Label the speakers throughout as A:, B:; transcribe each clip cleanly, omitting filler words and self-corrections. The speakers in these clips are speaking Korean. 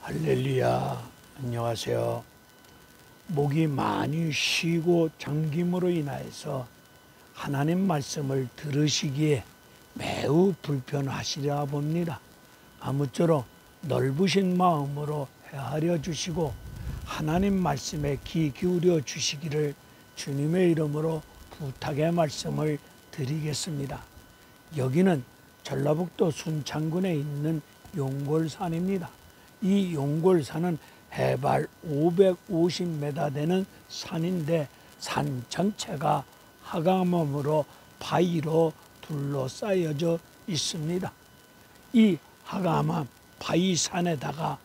A: 할렐루야, 안녕하세요. 목이 많이 쉬고 잠김으로 인하여서 하나님 말씀을 들으시기에 매우 불편하시리라 봅니다. 아무쪼록 넓으신 마음으로 헤아려 주시고 하나님 말씀에 귀 기울여 주시기를 주님의 이름으로 부탁의 말씀을 드리겠습니다. 여기는 전라북도 순창군에 있는 용골산입니다. 이 용골산은 해발 550m 되는 산인데 산 전체가 하강암으로 바위로 둘러싸여져 있습니다. 이 하강암 바위산에다가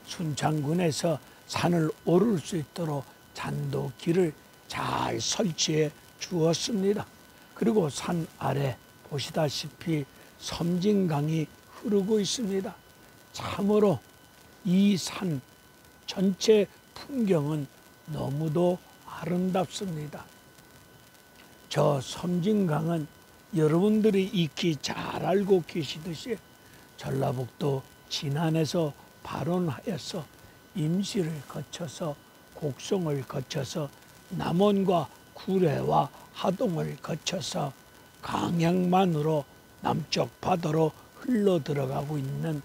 A: 순창군에서 산을 오를 수 있도록 잔도길을 잘 설치해 주었습니다. 그리고 산 아래 보시다시피 섬진강이 흐르고 있습니다. 참으로 이 산 전체 풍경은 너무도 아름답습니다. 저 섬진강은 여러분들이 익히 잘 알고 계시듯이 전라북도 진안에서 발원하여서 임시를 거쳐서 곡성을 거쳐서 남원과 구례와 하동을 거쳐서 강양만으로 남쪽 바다로 흘러 들어가고 있는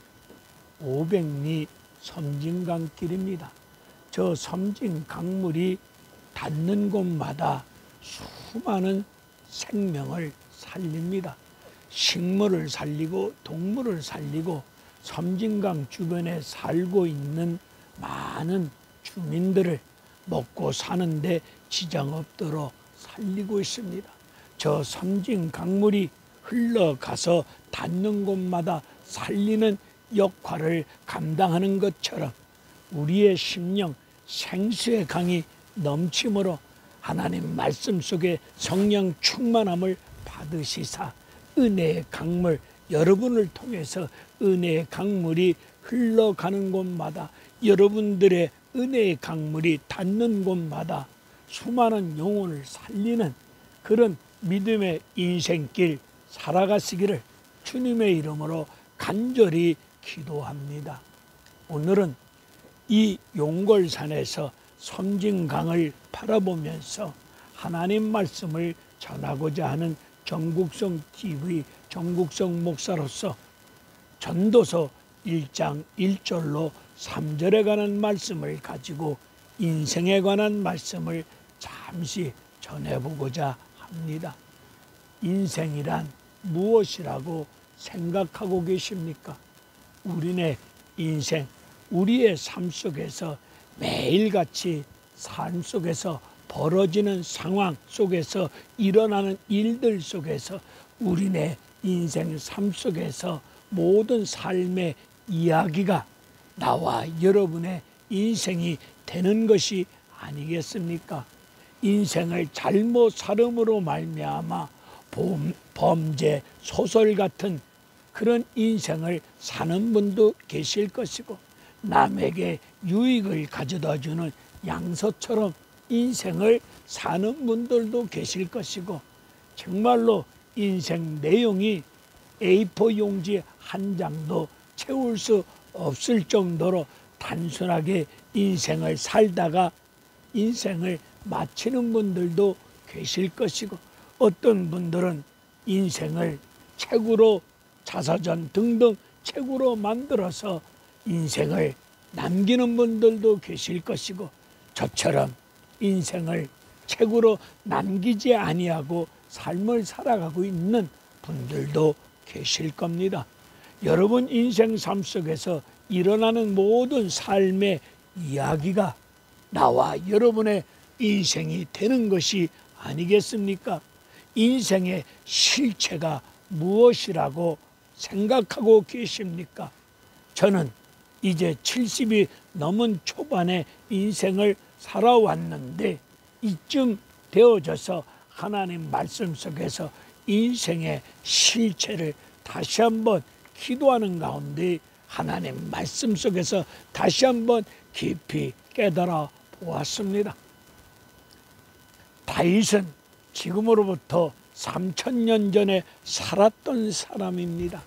A: 500리 섬진강길입니다. 저 섬진강물이 닿는 곳마다 수많은 생명을 살립니다. 식물을 살리고 동물을 살리고 섬진강 주변에 살고 있는 많은 주민들을 먹고 사는데 지장 없도록 살리고 있습니다. 저 섬진강물이 흘러가서 닿는 곳마다 살리는 역할을 감당하는 것처럼 우리의 심령 생수의 강이 넘침으로 하나님 말씀 속에 성령 충만함을 받으시사 은혜의 강물, 여러분을 통해서 은혜의 강물이 흘러가는 곳마다 여러분들의 은혜의 강물이 닿는 곳마다 수많은 영혼을 살리는 그런 믿음의 인생길 살아가시기를 주님의 이름으로 간절히 기도합니다. 오늘은 이 용골산에서 섬진강을 바라보면서 하나님 말씀을 전하고자 하는 정국성 TV 정국성 목사로서 전도서 1장 1절로 3절에 관한 말씀을 가지고 인생에 관한 말씀을 잠시 전해보고자 합니다. 인생이란 무엇이라고 생각하고 계십니까? 우리네 인생, 우리의 삶 속에서 매일같이 삶 속에서 벌어지는 상황 속에서 일어나는 일들 속에서 우리네 인생 삶 속에서 모든 삶의 이야기가 나와 여러분의 인생이 되는 것이 아니겠습니까? 인생을 잘못 살음으로 말미암아 범죄, 소설 같은 그런 인생을 사는 분도 계실 것이고 남에게 유익을 가져다 주는 양서처럼 인생을 사는 분들도 계실 것이고 정말로 인생 내용이 A4 용지 한 장도 채울 수 없을 정도로 단순하게 인생을 살다가 인생을 마치는 분들도 계실 것이고 어떤 분들은 인생을 책으로 자서전 등등 책으로 만들어서 인생을 남기는 분들도 계실 것이고 저처럼 인생을 책으로 남기지 아니하고 삶을 살아가고 있는 분들도 계실 겁니다. 여러분 인생 삶 속에서 일어나는 모든 삶의 이야기가 나와 여러분의 인생이 되는 것이 아니겠습니까? 인생의 실체가 무엇이라고 생각하고 계십니까? 저는 이제 70이 넘은 초반에 인생을 살아왔는데 이쯤 되어져서 하나님 말씀 속에서 인생의 실체를 다시 한번 기도하는 가운데 하나님 말씀 속에서 다시 한번 깊이 깨달아 보았습니다. 다윗은 지금으로부터 3000년 전에 살았던 사람입니다.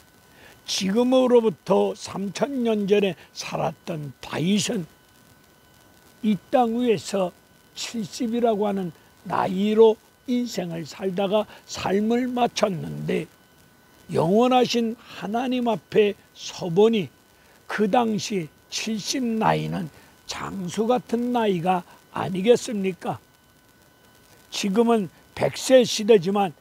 A: 지금으로부터 3000년 전에 살았던 다윗은 이 땅 위에서 70이라고 하는 나이로 인생을 살다가 삶을 마쳤는데, 영원하신 하나님 앞에 서보니 그 당시 70 나이는 장수 같은 나이가 아니겠습니까? 지금은 100세 시대지만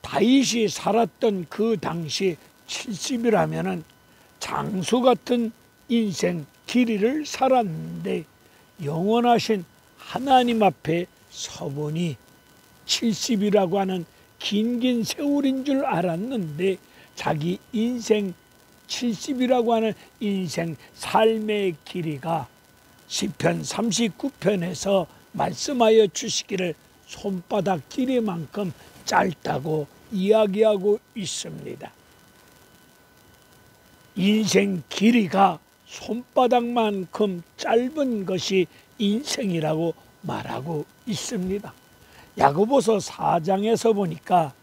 A: 다윗이 살았던 그 당시 70이라면 장수 같은 인생 길이를 살았는데, 영원하신 하나님 앞에 서보니 70이라고 하는 긴 세월인 줄 알았는데, 자기 인생 70이라고 하는 인생 삶의 길이가 시편 39편에서 말씀하여 주시기를 손바닥 길이만큼 짧다고 이야기하고 있습니다. 인생 길이가 손바닥만큼 짧은 것이 인생이라고 말하고 있습니다. 야고보서 4장에서 보니까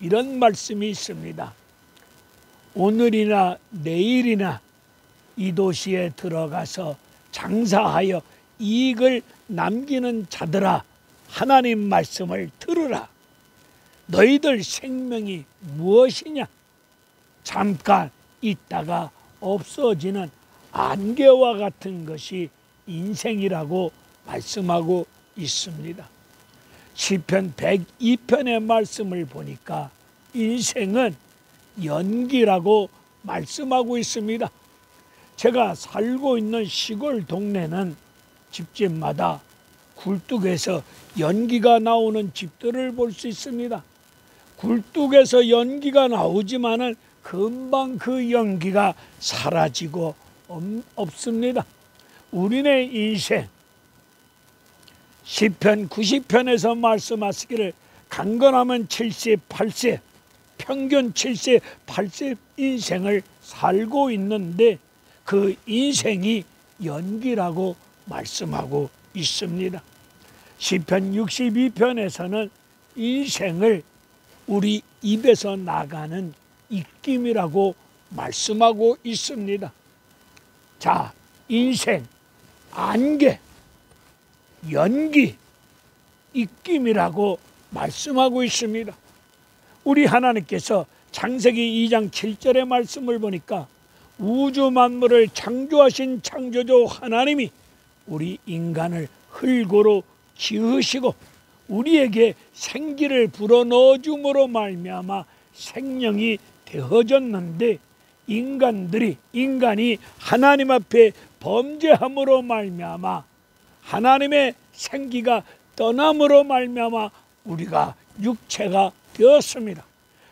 A: 이런 말씀이 있습니다. 오늘이나 내일이나 이 도시에 들어가서 장사하여 이익을 남기는 자들아, 하나님 말씀을 들으라. 너희들 생명이 무엇이냐? 잠깐 있다가 없어지는 안개와 같은 것이 인생이라고 말씀하고 있습니다. 시편 102편의 말씀을 보니까 인생은 연기라고 말씀하고 있습니다. 제가 살고 있는 시골 동네는 집집마다 굴뚝에서 연기가 나오는 집들을 볼 수 있습니다. 굴뚝에서 연기가 나오지만은 금방 그 연기가 사라지고 없습니다. 우리네 인생, 시편 90편에서 말씀하시기를 강건하면 70, 80, 평균 70, 80 인생을 살고 있는데, 그 인생이 연기라고 말씀하고 있습니다. 시편 62편에서는 인생을 우리 입에서 나가는 입김이라고 말씀하고 있습니다. 자, 인생, 안개, 연기, 입김이라고 말씀하고 있습니다. 우리 하나님께서 창세기 2장 7절의 말씀을 보니까 우주 만물을 창조하신 창조주 하나님이 우리 인간을 흙으로 지으시고 우리에게 생기를 불어넣어 줌으로 말미암아 생명이 되어졌는데, 인간이 하나님 앞에 범죄함으로 말미암아 하나님의 생기가 떠남으로 말미암아 우리가 육체가 되었습니다.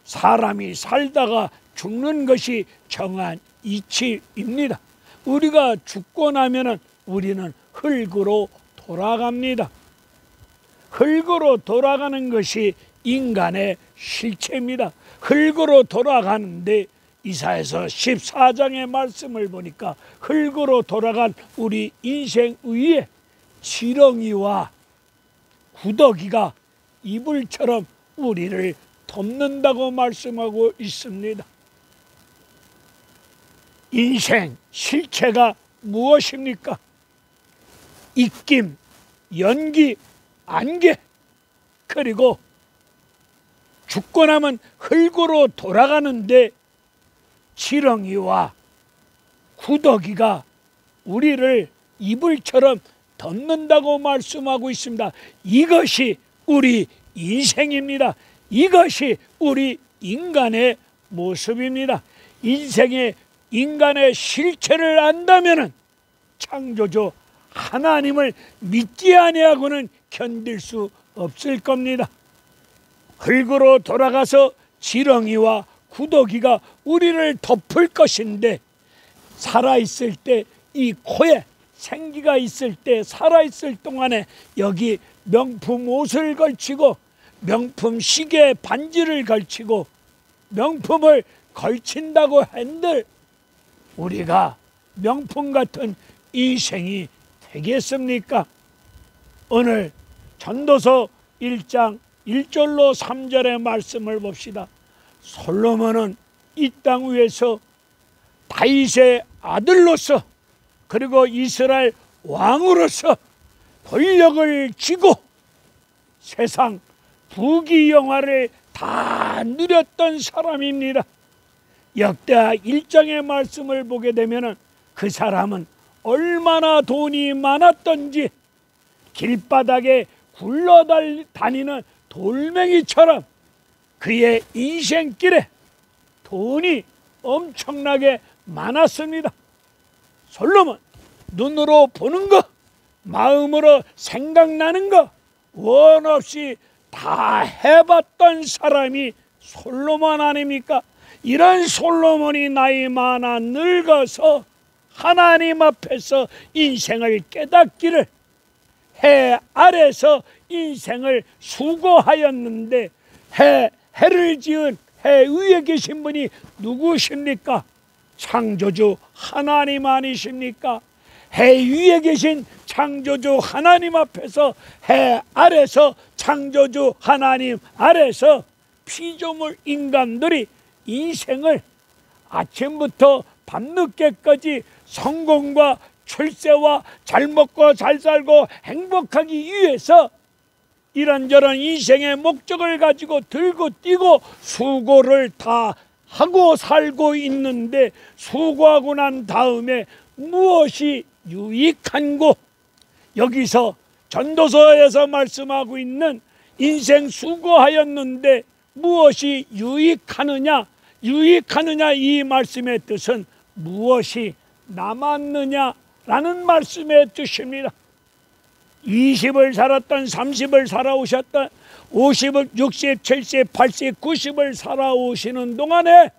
A: 사람이 살다가 죽는 것이 정한 이치입니다. 우리가 죽고 나면은 우리는 흙으로 돌아갑니다. 흙으로 돌아가는 것이 인간의 실체입니다. 흙으로 돌아가는데 이사야서 14장의 말씀을 보니까 흙으로 돌아간 우리 인생 위에 지렁이와 구더기가 이불처럼 우리를 덮는다고 말씀하고 있습니다. 인생 실체가 무엇입니까? 입김, 연기, 안개, 그리고 죽고 나면 흙으로 돌아가는데 지렁이와 구더기가 우리를 이불처럼 덮는다고 말씀하고 있습니다. 이것이 우리 인생입니다. 이것이 우리 인간의 모습입니다. 인간의 실체를 안다면 창조주 하나님을 믿지 아니하고는 견딜 수 없을 겁니다. 흙으로 돌아가서 지렁이와 구더기가 우리를 덮을 것인데, 살아있을 때 이 코에 생기가 있을 때 살아있을 동안에 여기 명품 옷을 걸치고 명품 시계 반지를 걸치고 명품을 걸친다고 한들 우리가 명품 같은 인생이 되겠습니까? 오늘 전도서 1장 1절로 3절의 말씀을 봅시다. 솔로몬은 이 땅 위에서 다윗의 아들로서 그리고 이스라엘 왕으로서 권력을 쥐고 세상 부귀영화를 다 누렸던 사람입니다. 역대하 1장의 말씀을 보게 되면 그 사람은 얼마나 돈이 많았던지 길바닥에 굴러다니는 돌멩이처럼 그의 인생길에 돈이 엄청나게 많았습니다. 솔로몬, 눈으로 보는 거, 마음으로 생각나는 거 원 없이 다 해봤던 사람이 솔로몬 아닙니까? 이런 솔로몬이 나이 많아 늙어서 하나님 앞에서 인생을 깨닫기를, 해 아래서 인생을 수고하였는데 해를 지은 해 위에 계신 분이 누구십니까? 창조주 하나님 아니십니까? 해 위에 계신 창조주 하나님 앞에서, 해 아래서 창조주 하나님 아래서 피조물 인간들이 인생을 아침부터 밤늦게까지 성공과 출세와 잘 먹고 잘 살고 행복하기 위해서 이런저런 인생의 목적을 가지고 들고 뛰고 수고를 다 하고 살고 있는데, 수고하고 난 다음에 무엇이 유익한고? 여기서 전도서에서 말씀하고 있는 인생 수고하였는데 무엇이 유익하느냐, 이 말씀의 뜻은 무엇이 남았느냐라는 말씀의 뜻입니다. 20을 살았던, 30을 살아오셨던, 50을, 60, 70, 80, 90을 살아오시는 동안에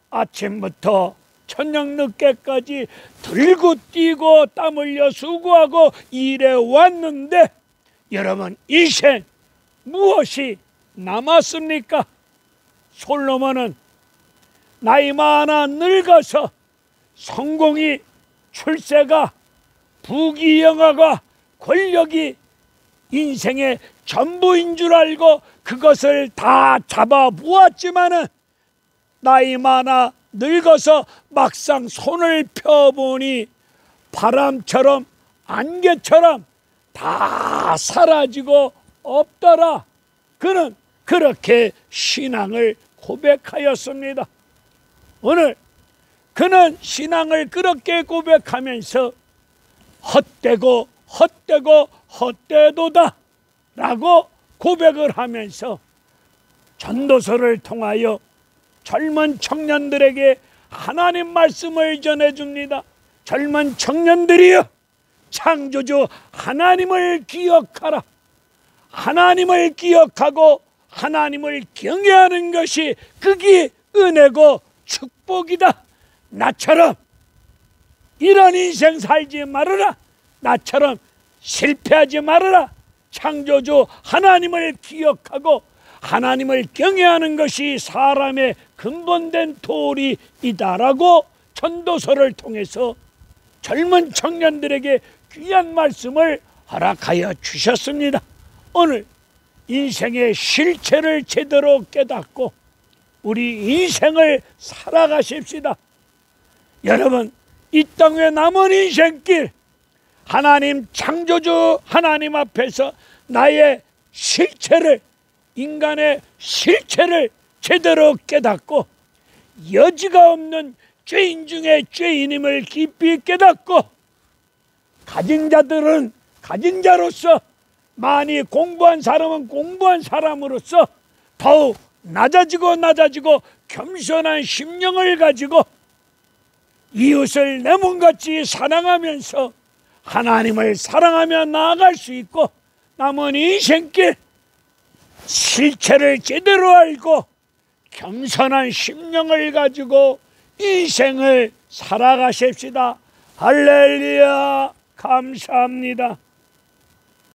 A: 아침부터 저녁 늦게까지 들고 뛰고 땀 흘려 수고하고 일해 왔는데 여러분, 인생 무엇이 남았습니까? 솔로몬은 나이 많아 늙어서 성공이, 출세가, 부귀영화가, 권력이 인생의 전부인 줄 알고 그것을 다 잡아보았지만은 나이 많아 늙어서 막상 손을 펴보니 바람처럼 안개처럼 다 사라지고 없더라. 그는 그렇게 신앙을 고백하였습니다. 오늘 그는 신앙을 그렇게 고백하면서 헛되고 헛되도다 라고 고백을 하면서 전도서를 통하여 젊은 청년들에게 하나님 말씀을 전해줍니다. 젊은 청년들이여, 창조주 하나님을 기억하라. 하나님을 기억하고 하나님을 경외하는 것이 그게 은혜고 축복이다. 나처럼 이런 인생 살지 말아라. 나처럼 실패하지 말아라. 창조주 하나님을 기억하고 하나님을 경외하는 것이 사람의 근본된 도리이다라고 전도서를 통해서 젊은 청년들에게 귀한 말씀을 허락하여 주셨습니다. 오늘 인생의 실체를 제대로 깨닫고 우리 인생을 살아가십시다. 여러분, 이 땅에 남은 인생길, 하나님 창조주 하나님 앞에서 나의 실체를, 인간의 실체를 제대로 깨닫고 여지가 없는 죄인 중에 죄인임을 깊이 깨닫고, 가진 자들은 가진 자로서, 많이 공부한 사람은 공부한 사람으로서 더욱 낮아지고 겸손한 심령을 가지고 이웃을 내 몸같이 사랑하면서 하나님을 사랑하며 나아갈 수 있고, 남은 인생길 실체를 제대로 알고 겸손한 심령을 가지고 인생을 살아가십시다. 할렐루야, 감사합니다.